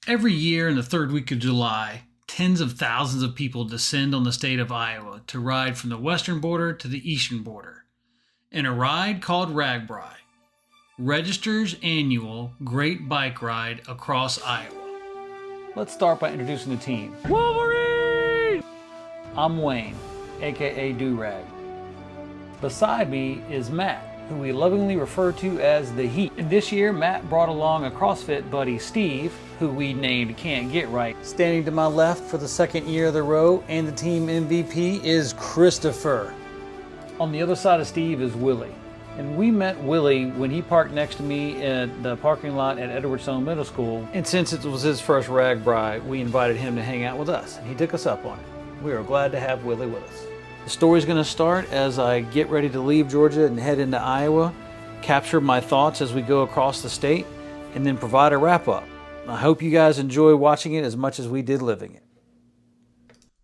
Every year in the third week of July, tens of thousands of people descend on the state of Iowa to ride from the western border to the eastern border. In a ride called Ragbrai, Register's annual Great Bike Ride across Iowa. Let's start by introducing the team. Wolverine! I'm Wayne, aka Do-Rag. Beside me is Matt, who we lovingly refer to as the Heat. And this year, Matt brought along a CrossFit buddy, Steve, who we named Can't Get Right. Standing to my left for the second year of the row and the team MVP is Christopher. On the other side of Steve is Willie. And we met Willie when he parked next to me at the parking lot at Edwardstone Middle School. And since it was his first Ragbrai, we invited him to hang out with us. And he took us up on it. We are glad to have Willie with us. The story's gonna start as I get ready to leave Georgia and head into Iowa, capture my thoughts as we go across the state, and then provide a wrap up. I hope you guys enjoy watching it as much as we did living it.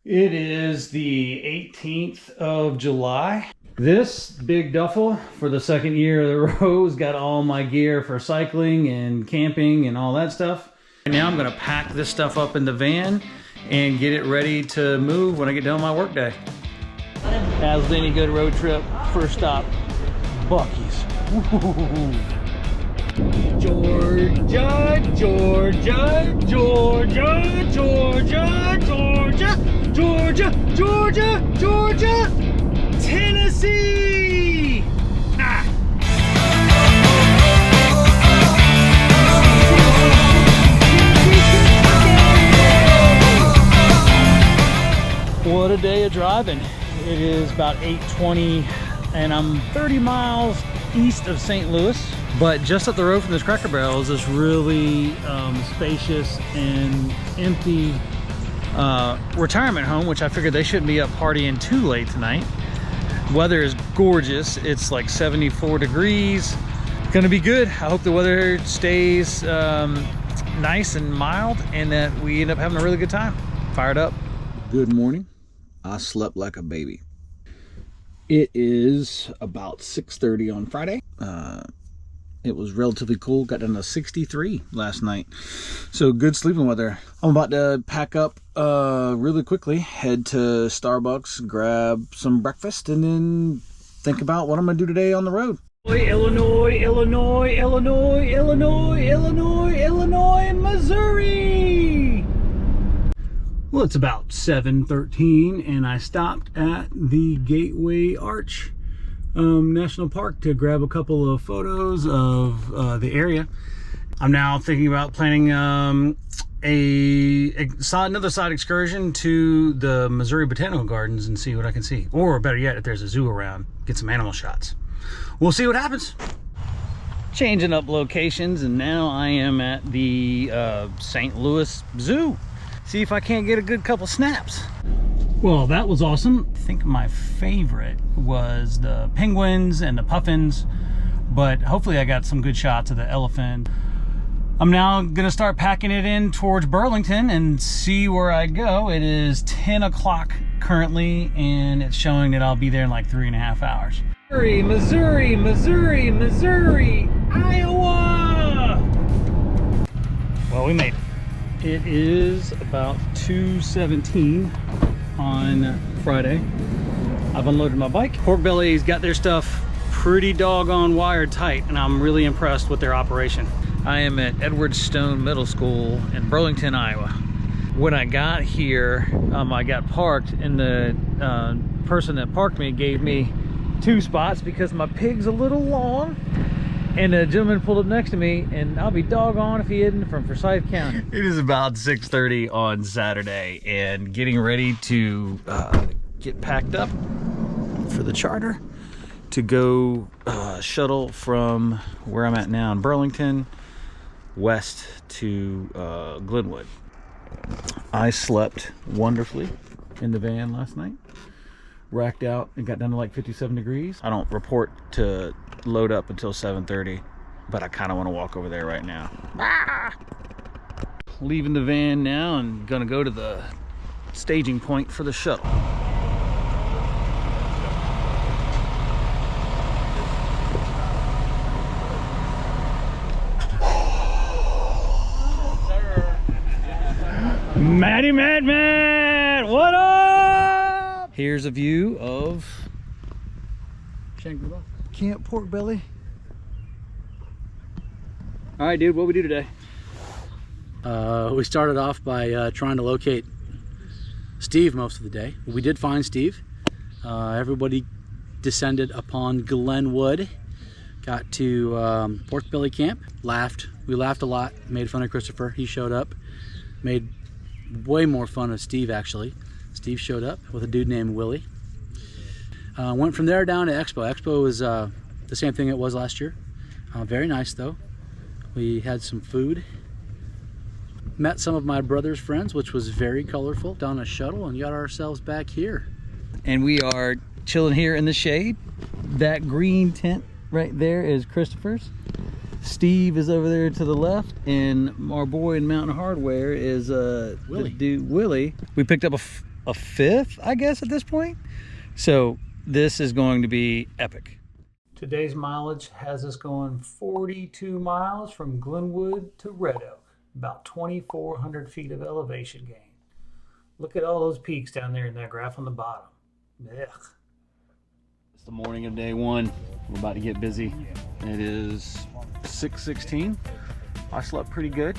It is the 18th of July. This big duffel for the second year of the row has got all my gear for cycling and camping and all that stuff. And now I'm gonna pack this stuff up in the van and get it ready to move when I get done with my work day. As with any good road trip, first stop, Buc-ee's. Georgia, Georgia, Georgia, Georgia, Georgia, Georgia, Georgia, Georgia, Tennessee! Ah. What a day of driving. It is about 8:20 and I'm 30 miles east of St. Louis, but just up the road from this Cracker Barrel is this really spacious and empty retirement home, which I figured they shouldn't be up partying too late tonight. Weather is gorgeous. It's like 74 degrees. Gonna be good. I hope the weather stays nice and mild and that we end up having a really good time. Fired up. Good morning. I slept like a baby. It is about 6:30 on Friday. It was relatively cool. Got down to 63 last night. So good sleeping weather. I'm about to pack up really quickly, head to Starbucks, grab some breakfast, and then think about what I'm gonna do today on the road. Illinois, Illinois, Illinois, Illinois, Illinois, Illinois, Missouri. Well, it's about 7:13 and I stopped at the Gateway Arch National Park to grab a couple of photos of the area. I'm now thinking about planning another side excursion to the Missouri Botanical Gardens and see what I can see. Or better yet, if there's a zoo around, get some animal shots. We'll see what happens. Changing up locations, and now I am at the St. Louis Zoo. See if I can't get a good couple snaps. Well, that was awesome. I think my favorite was the penguins and the puffins, but hopefully I got some good shots of the elephant. I'm now gonna start packing it in towards Burlington and see where I go. It is 10 o'clock currently, and it's showing that I'll be there in like 3.5 hours. Missouri, Missouri, Missouri, Iowa! Well, we made it. It is about 2:17 on Friday. I've unloaded my bike. Pork Belly's got their stuff pretty doggone wired tight, and I'm really impressed with their operation. I am at Edwardstone Middle School in Burlington, Iowa. When I got here, I got parked, and the person that parked me gave me 2 spots because my pig's a little long. And a gentleman pulled up next to me, and I'll be doggone if he isn't from Forsyth County. It is about 6:30 on Saturday, and getting ready to get packed up for the charter to go shuttle from where I'm at now in Burlington west to Glenwood. I slept wonderfully in the van last night. Racked out and got down to like 57 degrees. I don't report to load up until 7:30, but I kind of want to walk over there right now. Leaving the van now and gonna go to the staging point for the shuttle. Matty Matt, what up? Here's a view of Shangri-La Camp Pork Belly. All right, dude, what we do today? We started off by trying to locate Steve most of the day. We did find Steve. Everybody descended upon Glenwood, got to Pork Belly Camp, laughed. We laughed a lot, made fun of Christopher. He showed up, made way more fun of Steve actually. Steve showed up with a dude named Willie. Went from there down to Expo. Expo was the same thing it was last year. Very nice though. We had some food. Met some of my brother's friends, which was very colorful, down a shuttle, and got ourselves back here. And we are chilling here in the shade. That green tent right there is Christopher's. Steve is over there to the left, and our boy in Mountain Hardware is Willie. the dude Willie. We picked up a fifth, I guess, at this point. So this is going to be epic. Today's mileage has us going 42 miles from Glenwood to Red Oak. About 2,400 feet of elevation gain. Look at all those peaks down there in that graph on the bottom. Ugh. It's the morning of day one. We're about to get busy. It is 6:16. I slept pretty good.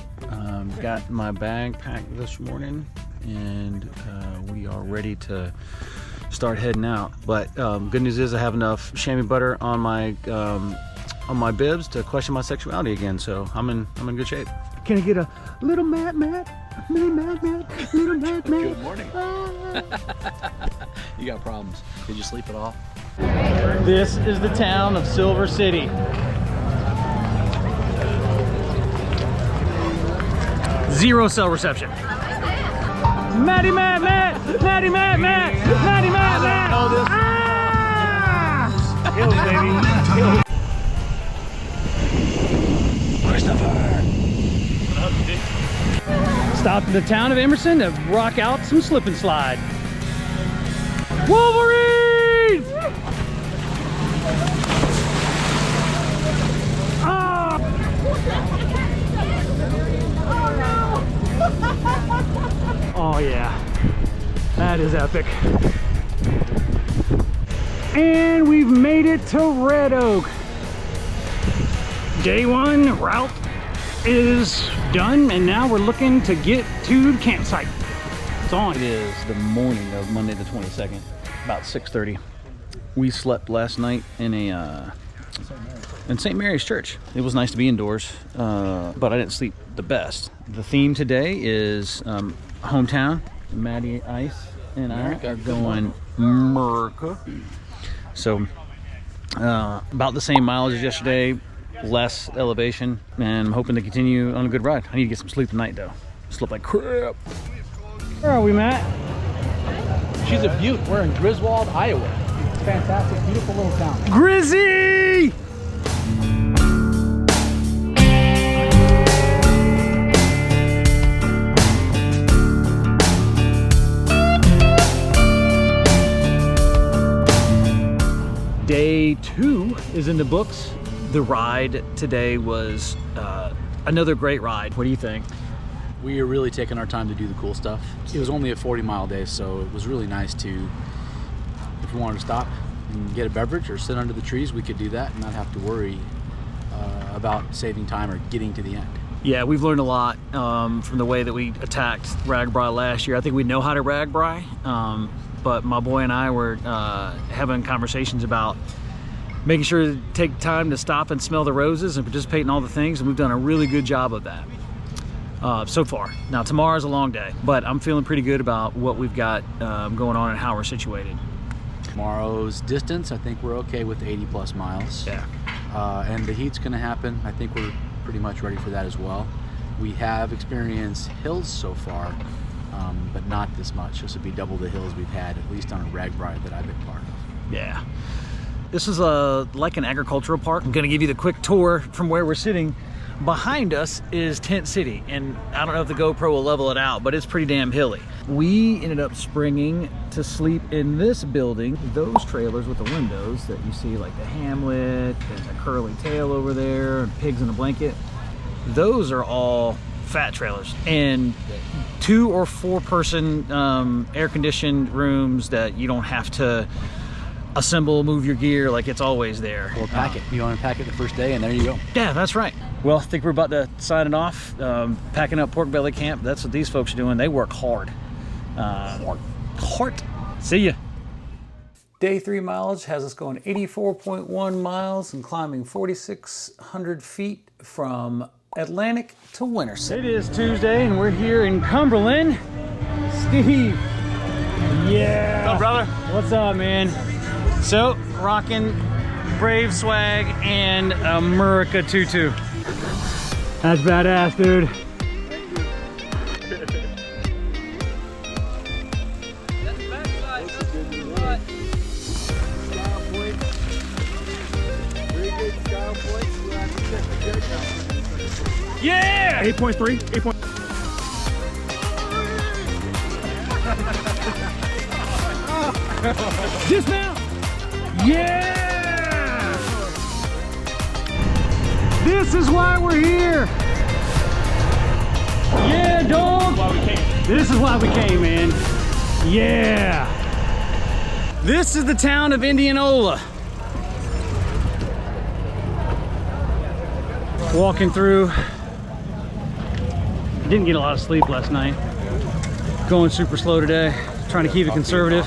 Got my bag packed this morning, and we are ready to start heading out. But good news is I have enough chamois butter on my bibs to question my sexuality again. So I'm in good shape. Can I get a little Matt, little Matt, little Matt? Good morning. You got problems. Did you sleep at all? This is the town of Silver City. Zero cell reception. Matty Matt, Matty Matt, Matty Matt. Ah! Hills, baby. Hills. Stopped in the town of Emerson to rock out some slip and slide. Wolverines! Oh! Oh yeah, that is epic. And we've made it to Red Oak. Day one route is done, and now we're looking to get to the campsite. It's on. It is the morning of Monday the 22nd, about 6:30. We slept last night in St. Mary's Church. It was nice to be indoors, but I didn't sleep the best. The theme today is hometown. Maddie Ice and I are going America. So about the same mileage as yesterday, less elevation, and I'm hoping to continue on a good ride. I need to get some sleep tonight though. Slept like crap. Where are we, Matt? She's a beaut. We're in Griswold, Iowa. It's fantastic, beautiful little town. Grizzy! Day two is in the books. The ride today was another great ride. What do you think? We are really taking our time to do the cool stuff. It was only a 40-mile day, so it was really nice to, if we wanted to stop and get a beverage or sit under the trees, we could do that and not have to worry about saving time or getting to the end. Yeah, we've learned a lot from the way that we attacked Ragbrai last year. I think we know how to Ragbrai, but my boy and I were having conversations about making sure to take time to stop and smell the roses and participate in all the things, and we've done a really good job of that so far. Now tomorrow's a long day, but I'm feeling pretty good about what we've got going on and how we're situated. Tomorrow's distance, I think we're okay with 80 plus miles. Yeah. And the heat's gonna happen. I think we're pretty much ready for that as well. We have experienced hills so far, but not this much. This would be double the hills we've had, at least on a Ragbrai that I've been part of. Yeah. This is like an agricultural park. I'm gonna give you the quick tour from where we're sitting. Behind us is Tent City, and I don't know if the GoPro will level it out, but it's pretty damn hilly. We ended up springing to sleep in this building. Those trailers with the windows that you see, like the Hamlet, there's a curly tail over there, and pigs in a blanket. Those are all fat trailers, and 2 or 4 person air-conditioned rooms that you don't have to assemble, move your gear, like it's always there. Or pack it. You want to pack it the first day, and there you go. Yeah, that's right. Well, I think we're about to sign it off. Packing up Pork Belly Camp. That's what these folks are doing. They work hard. Hard. See ya. Day 3 mileage has us going 84.1 miles and climbing 4,600 feet from Atlantic to Winterset. It is Tuesday and we're here in Cumberland. Steve. Yeah. What's up, brother? What's up, man? So, rocking Brave swag and America tutu. That's badass, dude. Yeah! 8.3. 8. Dismount! Yeah! This is why we're here! Yeah, dog! This is why we came, man. Yeah! This is the town of Indianola. Walking through. Didn't get a lot of sleep last night. Going super slow today. Trying to keep it conservative.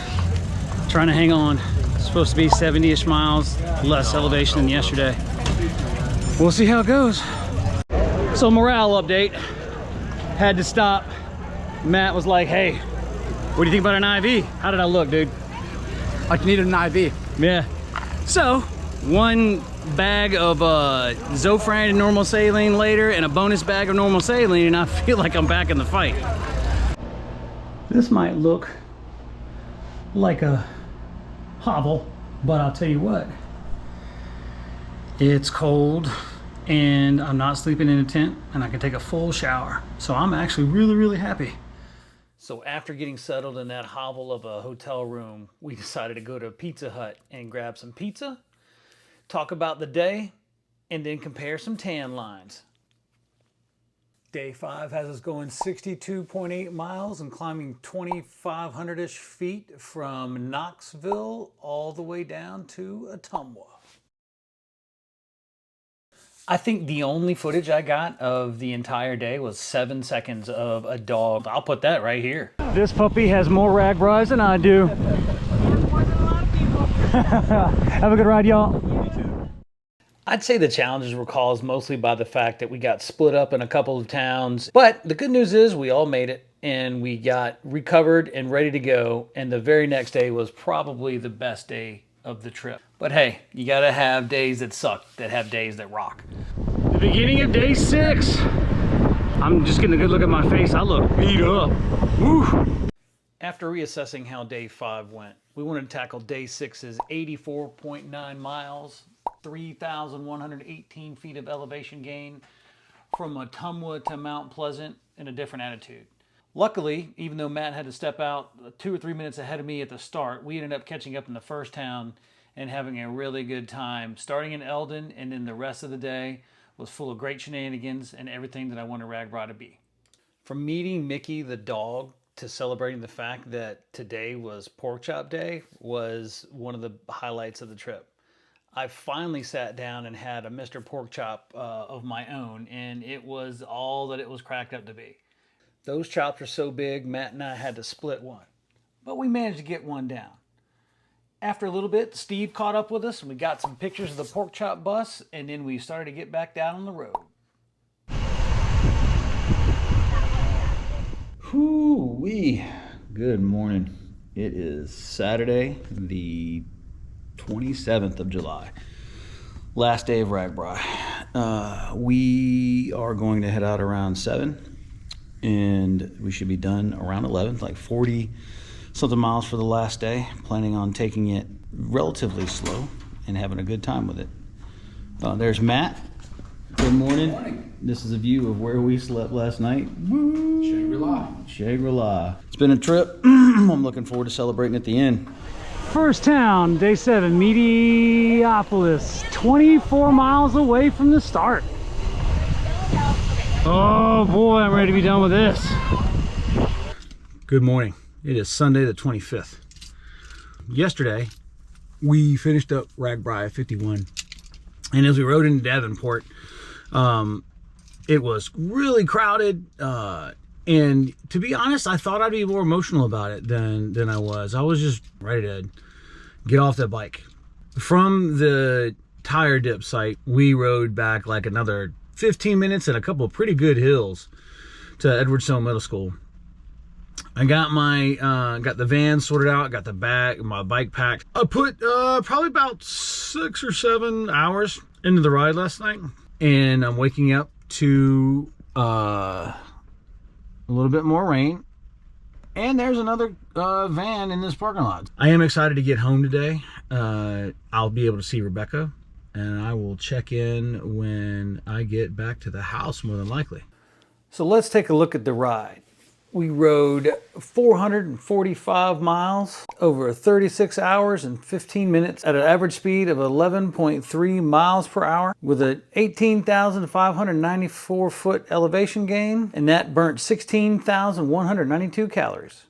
Trying to hang on. It's supposed to be 70-ish miles, less elevation than yesterday. We'll see how it goes. So morale update. Had to stop. Matt was like, hey, what do you think about an IV? How did I look, dude? Like you needed an IV. Yeah. So, 1 bag of Zofran and normal saline later, and a bonus bag of normal saline, and I feel like I'm back in the fight. This might look like a hovel, but I'll tell you what, it's cold and I'm not sleeping in a tent and I can take a full shower. So I'm actually really happy. So after getting settled in that hovel of a hotel room, we decided to go to Pizza Hut and grab some pizza, talk about the day, and then compare some tan lines. Day 5 has us going 62.8 miles and climbing 2,500-ish feet from Knoxville all the way down to Ottumwa. I think the only footage I got of the entire day was 7 seconds of a dog. I'll put that right here. This puppy has more Ragbrais than I do. More than a lot of people. Have a good ride, y'all. I'd say the challenges were caused mostly by the fact that we got split up in a couple of towns. But the good news is we all made it and we got recovered and ready to go. And the very next day was probably the best day of the trip. But hey, you gotta have days that suck, that have days that rock. The beginning of day 6. I'm just getting a good look at my face. I look beat up. Woo. After reassessing how day 5 went, we wanted to tackle day 6's 84.9 miles, 3,118 feet of elevation gain from Ottumwa to Mount Pleasant in a different attitude. Luckily, even though Matt had to step out 2 or 3 minutes ahead of me at the start, we ended up catching up in the first town and having a really good time. Starting in Eldon, and then the rest of the day was full of great shenanigans and everything that I wanted Ragbrai to be. From meeting Mickey the dog to celebrating the fact that today was pork chop day was one of the highlights of the trip. I finally sat down and had a Mr. Pork Chop of my own, and it was all that it was cracked up to be. Those chops are so big, Matt and I had to split one, but we managed to get one down. After a little bit, Steve caught up with us, and we got some pictures of the pork chop bus, and then we started to get back down on the road. Whoo-wee. Good morning. It is Saturday, the 27th of July. Last day of Ragbrai. We are going to head out around 7, and we should be done around 11, like 40 something miles for the last day. Planning on taking it relatively slow and having a good time with it. There's Matt. Good morning. Good morning. This is a view of where we slept last night. Shangri-La. Shangri-La. It's been a trip. I'm looking forward to celebrating at the end. First town, day 7, Mediopolis. 24 miles away from the start. Oh boy, I'm ready to be done with this. Good morning. It is Sunday the 25th. Yesterday, we finished up Ragbrai 51. And as we rode into Davenport, it was really crowded. And to be honest, I thought I'd be more emotional about it than I was. I was just ready to get off that bike. From the tire dip site, we rode back like another 15 minutes and a couple of pretty good hills to Edwardstone Middle School. I got my got the van sorted out, got my bike packed. I put probably about 6 or 7 hours into the ride last night, and I'm waking up to a little bit more rain, and there's another van in this parking lot. I am excited to get home today. I'll be able to see Rebecca, and I will check in when I get back to the house, more than likely. So let's take a look at the ride. We rode 445 miles over 36 hours and 15 minutes at an average speed of 11.3 miles per hour with an 18,594 foot elevation gain, and that burnt 16,192 calories.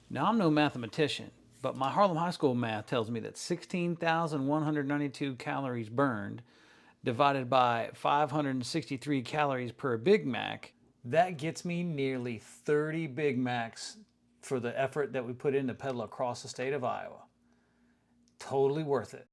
Now, I'm no mathematician, but my Harlem High School math tells me that 16,192 calories burned divided by 563 calories per Big Mac, that gets me nearly 30 Big Macs for the effort that we put in to pedal across the state of Iowa. Totally worth it.